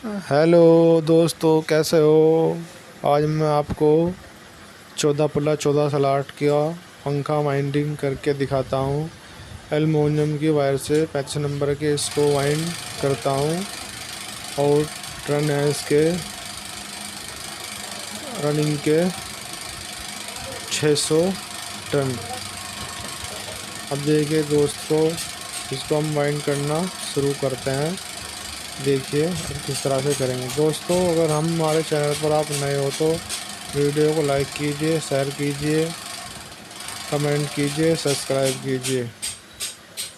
Hello दोस्तों, कैसे हो। आज मैं आपको 14 का पंखा वाइंडिंग करके दिखाता हूँ। एल्युमिनियम की वायर से 35 नंबर के इसको वाइंड करता हूँ और टर्न है इसके रनिंग के 600 टन। अब देखिए दोस्तों, इसको हम वाइंड करना शुरू करते हैं। देखिए अब किस तरह से करेंगे। दोस्तों, अगर हमारे चैनल पर आप नए हो तो वीडियो को लाइक कीजिए, शेयर कीजिए, कमेंट कीजिए, सब्सक्राइब कीजिए।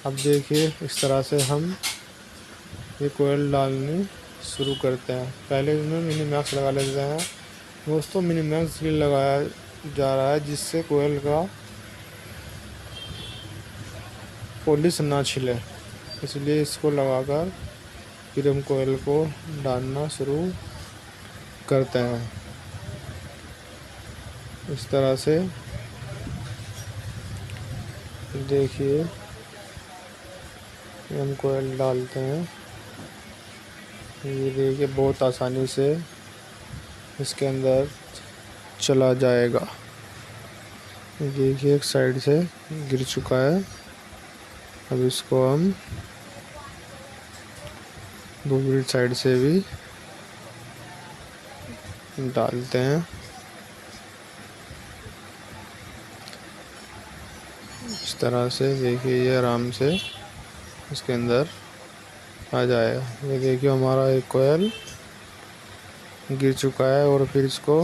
अब देखिए इस तरह से हम ये कोयल डालनी शुरू करते हैं। पहले इसमें मिनी मैक्स लगा लेते हैं। दोस्तों, मिनी मैक्स इसलिए लगाया जा रहा है जिससे कोयल का पॉलिश ना छिले, इसलिए इसको लगाकर फिर हम कोयल को डालना शुरू करते हैं। इस तरह से देखिए हम कोयल डालते हैं। ये देखिए बहुत आसानी से इसके अंदर चला जाएगा। देखिए एक साइड से गिर चुका है। अब इसको हम दूसरी साइड से भी डालते हैं। इस तरह से देखिए ये आराम से इसके अंदर आ जाएगा। ये देखिए हमारा एक कोयल गिर चुका है और फिर इसको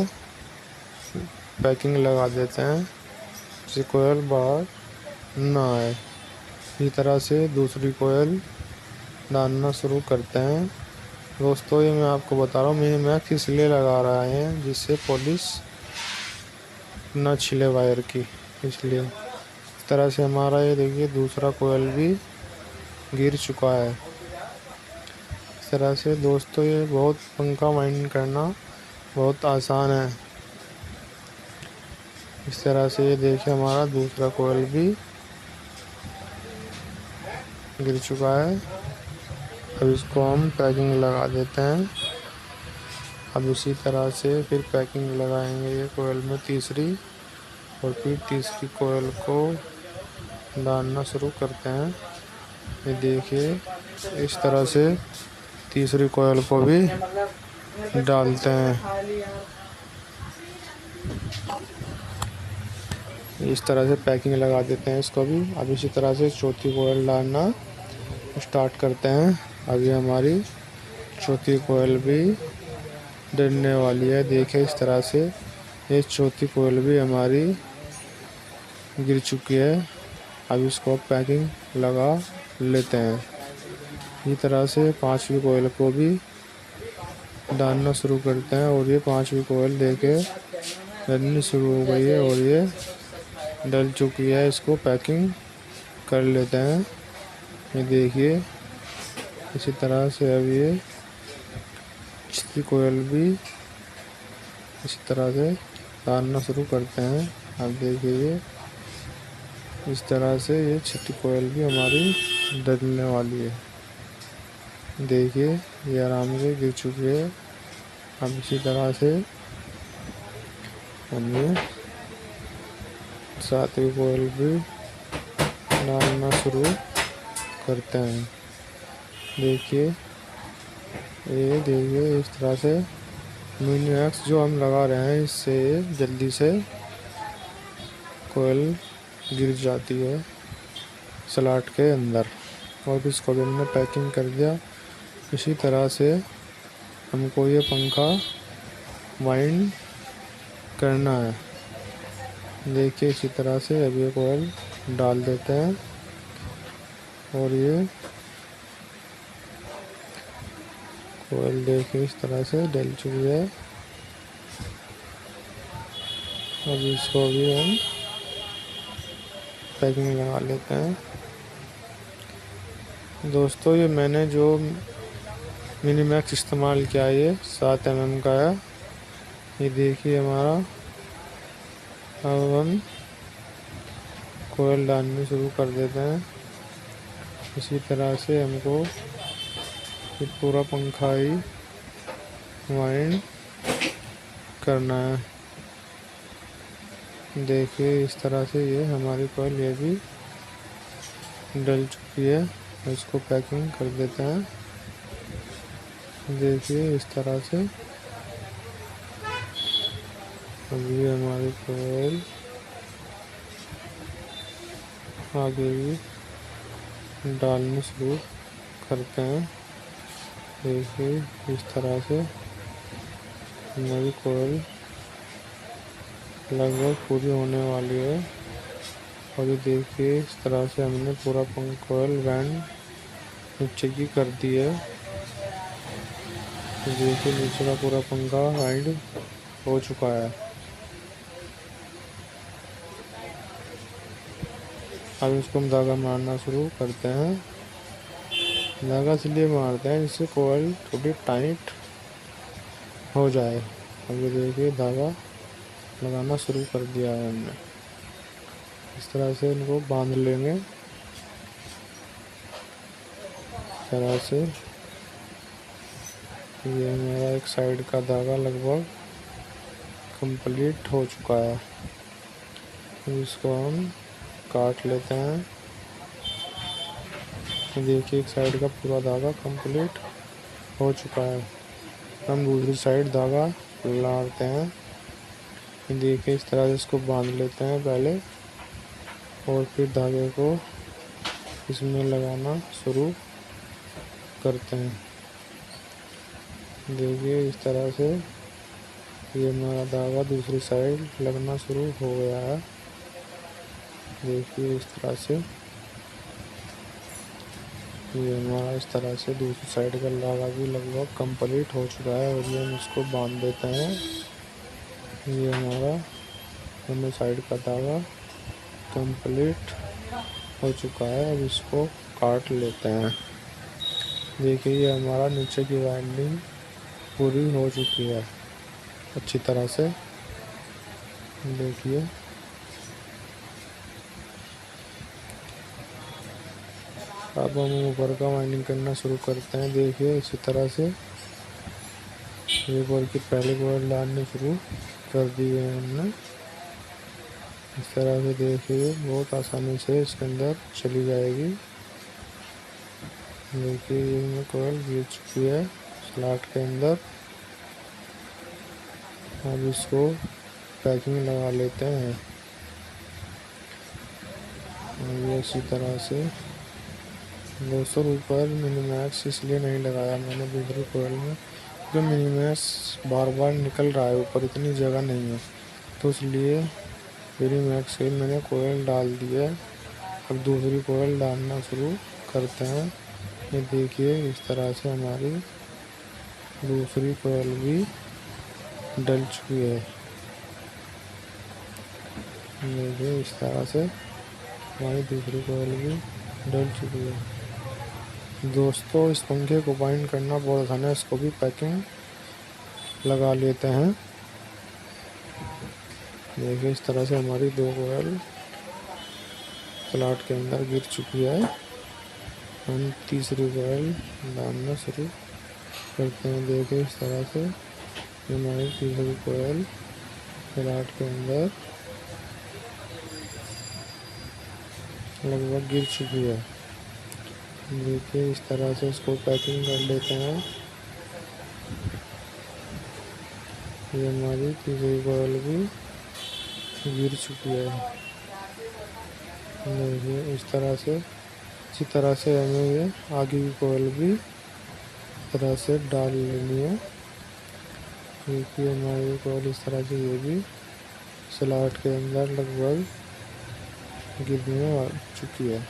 पैकिंग लगा देते हैं जिससे कोयल बाहर ना आए। इसी तरह से दूसरी कोयल डालना शुरू करते हैं। दोस्तों, ये मैं आपको बता रहा हूँ मैंने मैक्स इसलिए लगा रहा है जिससे पॉलिश ना छिले वायर की, इसलिए। इस तरह से हमारा ये देखिए दूसरा कोयल भी गिर चुका है। इस तरह से दोस्तों ये बहुत पंखा वाइंड करना बहुत आसान है। इस तरह से ये देखिए हमारा दूसरा कोयल भी गिर चुका है। अब इसको हम पैकिंग लगा देते हैं। अब इसी तरह से फिर पैकिंग लगाएंगे ये कोयल में तीसरी, और फिर तीसरी कोयल को डालना शुरू करते हैं। ये देखिए इस तरह से तीसरी कोयल को भी डालते हैं। इस तरह से पैकिंग लगा देते हैं इसको भी। अब इसी तरह से चौथी कोयल डालना स्टार्ट करते हैं। अभी हमारी चौथी कोयल भी डलने वाली है। देखिए इस तरह से ये चौथी कोयल भी हमारी गिर चुकी है। अब इसको पैकिंग लगा लेते हैं। इस तरह से पांचवी कोयल को भी डालना शुरू करते हैं और ये पांचवी कोयल देखे डलनी शुरू हो गई है और ये डल चुकी है। इसको पैकिंग कर लेते हैं। ये देखिए इसी तरह से अब ये छठी कोयल भी इसी तरह से डालना शुरू करते हैं। अब देखिए इस तरह से ये छठी कोयल भी हमारी डलने वाली है। देखिए ये आराम से गिर चुकी है। अब इसी तरह से हमने सातवीं कोयल भी डालना शुरू करते हैं। देखिए इस तरह से मिनी मैक्स जो हम लगा रहे हैं इससे जल्दी से कोयल गिर जाती है स्लॉट के अंदर। और इसको भी हमने पैकिंग कर दिया। इसी तरह से हमको ये पंखा वाइंड करना है। देखिए इसी तरह से अब ये कोयल डाल देते हैं और ये कोयल देखिए इस तरह से डल चुकी है। अब इसको भी हम पैकिंग लगा लेते हैं। दोस्तों, ये मैंने जो मिनी मैक्स इस्तेमाल किया है ये 7 mm का है। ये देखिए हमारा अब हम कोयल डालने शुरू कर देते हैं। इसी तरह से हमको ये पूरा पंखा ही वाइंड करना है। देखिए इस तरह से ये हमारी कॉइल ये भी डल चुकी है। इसको पैकिंग कर देते हैं। देखिए इस तरह से अभी हमारी कॉइल आगे भी डालने शुरू करते हैं। देखिए इस तरह से हमारी कॉइल लगभग पूरी होने वाली है। और ये देखिए इस तरह से हमने पूरा कॉइल बैंड नीचे की कर दी है। देखिए नीचे का पूरा पंखा वाइंड हो चुका है। अब इसको हम धागा मारना शुरू करते हैं। धागा इसलिए मारते हैं जिससे कॉइल थोड़ी टाइट हो जाए। अब ये देखिए धागा लगाना शुरू कर दिया है हमने। इस तरह से इनको बांध लेंगे। इस तरह से ये हमारा एक साइड का धागा लगभग कंप्लीट हो चुका है। इसको हम काट लेते हैं। देखिए एक साइड का पूरा धागा कंप्लीट हो चुका है। हम दूसरी साइड धागा लाते हैं। देखिए इस तरह से इसको बांध लेते हैं पहले और फिर धागे को इसमें लगाना शुरू करते हैं। देखिए इस तरह से ये हमारा धागा दूसरी साइड लगना शुरू हो गया है। देखिए इस तरह से ये हमारा इस तरह से दूसरी साइड का धागा भी लगभग कंप्लीट हो चुका है। और ये हम इसको बांध देते हैं। ये हमारा दोनों साइड का धागा कंप्लीट हो चुका है। अब इसको काट लेते हैं। देखिए ये हमारा नीचे की वाइंडिंग पूरी हो चुकी है अच्छी तरह से। देखिए अब हम ऊपर का वाइंडिंग करना शुरू करते हैं। देखिए इसी तरह से एक और की पहले कॉइल डालने शुरू कर दी है हमने। इस तरह से देखिए बहुत आसानी से इसके अंदर चली जाएगी। देखिए ये कॉइल गिर चुकी है स्लॉट के अंदर। अब इसको पैकिंग लगा लेते हैं। ये इसी तरह से दोस्तों ऊपर मिनीमैक्स इसलिए नहीं लगाया मैंने दूसरी कॉइल में क्योंकि मिनीमैक्स बार बार निकल रहा है ऊपर, इतनी जगह नहीं है, तो इसलिए मिनीमैक्स से मैंने कॉइल डाल दी है। अब दूसरी कॉइल डालना शुरू करते हैं। ये देखिए इस तरह से हमारी दूसरी कॉइल भी डल चुकी है। देखिए इस तरह से हमारी दूसरी कॉइल भी डल चुकी है। दोस्तों इस पंखे को बाइंड करना बहुत आसान है। इसको भी पैकिंग लगा लेते हैं। देखिए इस तरह से हमारी दो कॉइल स्लॉट के अंदर गिर चुकी है। हम तीसरी कॉइल डालना शुरू करते हैं। देखिए इस तरह से हमारी तीसरी कॉइल स्लॉट के अंदर लगभग गिर चुकी है। देखिए इस तरह से इसको पैकिंग कर लेते हैं। ये हमारी तीसरी कॉइल भी गिर चुकी है। देखिए इस तरह से इसी तरह से हमें ये आगे की कॉइल भी इस तरह से डाल लेनी है। देखिए हमारी कॉइल इस तरह से ये भी स्लॉट के अंदर लगभग गिरने आ चुकी है।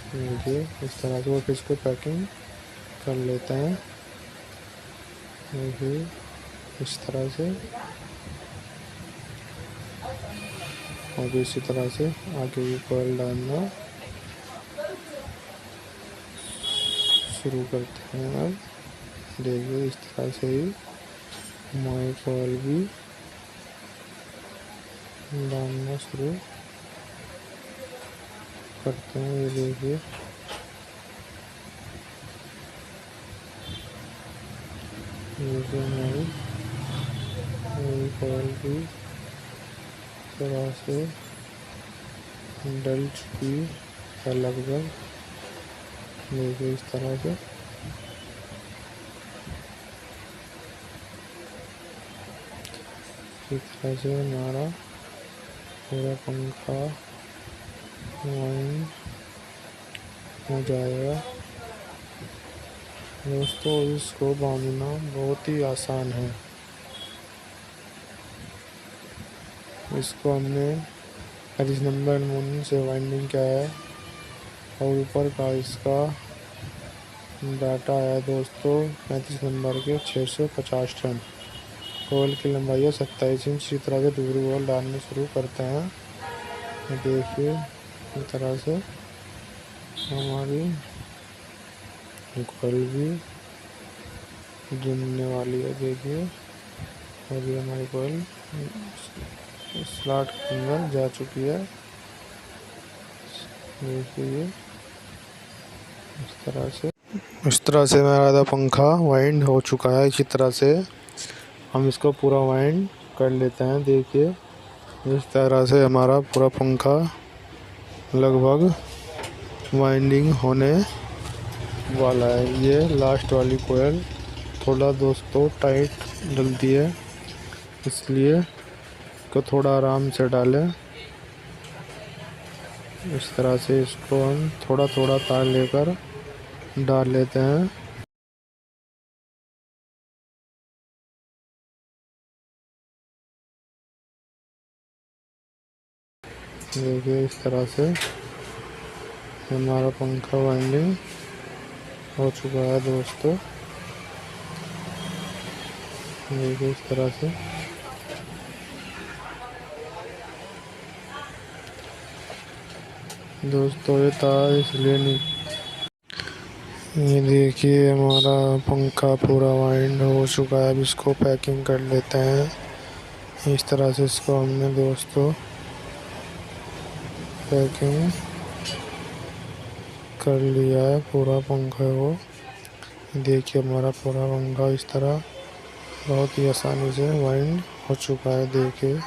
देखिए इस तरह से वो इसको पैकिंग कर लेते हैं। देखिए इस तरह से और इसी तरह से आगे की कॉइल डालना शुरू करते हैं। अब देखिए इस तरह से ही हमारी कॉइल भी डालना शुरू करते हैं। ये देखिए देखिए हमारी कोयल भी तरह से डल चुकी है लगभग। देखिए इस तरह से हमारा पूरा पंखा वाइंड हो जाएगा। दोस्तों इसको बांधना बहुत ही आसान है। इसको हमने 35 नंबर नमूने से वाइंडिंग किया है और ऊपर का इसका डाटा है दोस्तों 35 नंबर के 650 टन। कोयल की लंबाई है 27 इंच। इसी तरह से दूसरी कोयल डालने शुरू करते हैं। देखिए इस तरह से हमारी कोयल भी जमने वाली है। देखिए और ये हमारी कोयल स्लॉट के अंदर जा चुकी है। देखिए इस तरह से मेरा आधा पंखा वाइंड हो चुका है। इसी तरह से हम इसको पूरा वाइंड कर लेते हैं। देखिए इस तरह से हमारा पूरा पंखा लगभग वाइंडिंग होने वाला है। ये लास्ट वाली कोयल थोड़ा दोस्तों टाइट डलती है, इसलिए इसको थोड़ा आराम से डालें। इस तरह से इसको हम थोड़ा थोड़ा तार लेकर डाल लेते हैं। देखिए इस तरह से हमारा पंखा वाइंडिंग हो चुका है दोस्तों। देखिए इस तरह से दोस्तों ये तार इसलिए नहीं। ये देखिए हमारा पंखा पूरा वाइंड हो चुका है। अब इसको पैकिंग कर लेते हैं। इस तरह से इसको हमने दोस्तों पैकिंग कर लिया है पूरा पंखा को। देखिए हमारा पूरा पंखा इस तरह बहुत ही आसानी से वाइंड हो चुका है। देखिए